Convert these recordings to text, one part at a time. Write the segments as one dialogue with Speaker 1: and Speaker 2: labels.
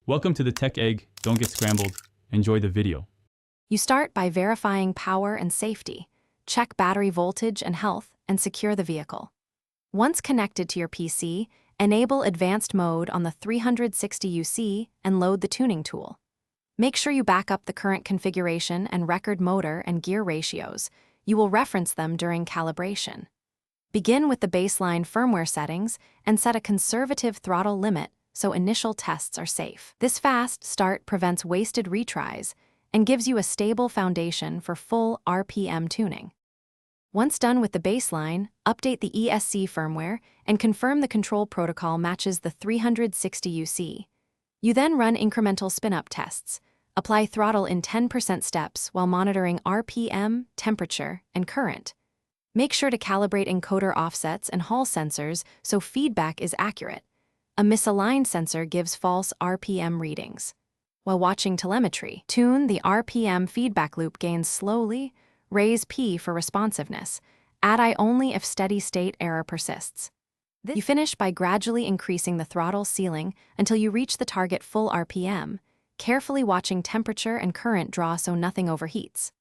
Speaker 1: Welcome to the Tech Egg. Don't get scrambled. Enjoy the video.
Speaker 2: You start by verifying power and safety. Check battery voltage and health, and secure the vehicle. Once connected to your PC, enable advanced mode on the 360 UC and load the tuning tool. Make sure you back up the current configuration and record motor and gear ratios. You will reference them during calibration. Begin with the baseline firmware settings and set a conservative throttle limit so initial tests are safe. This fast start prevents wasted retries and gives you a stable foundation for full RPM tuning. Once done with the baseline, update the ESC firmware and confirm the control protocol matches the 360 UC. You then run incremental spin-up tests. Apply throttle in 10% steps while monitoring RPM, temperature, and current. Make sure to calibrate encoder offsets and Hall sensors so feedback is accurate. A misaligned sensor gives false RPM readings. While watching telemetry, tune the RPM feedback loop gains slowly, raise P for responsiveness, add I only if steady-state error persists. You finish by gradually increasing the throttle ceiling until you reach the target full RPM, carefully watching temperature and current draw so nothing overheats.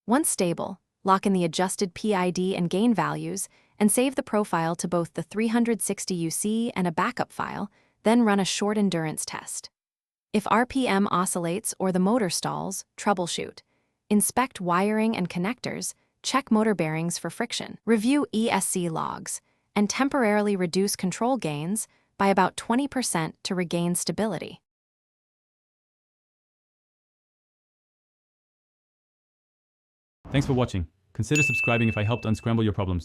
Speaker 2: Once stable, lock in the adjusted PID and gain values and save the profile to both the 360 UC and a backup file, then run a short endurance test. If RPM oscillates or the motor stalls, troubleshoot. Inspect wiring and connectors, check motor bearings for friction, review ESC logs, and temporarily reduce control gains by about 20% to regain stability.
Speaker 1: Thanks for watching. Consider subscribing if I helped unscramble your problems.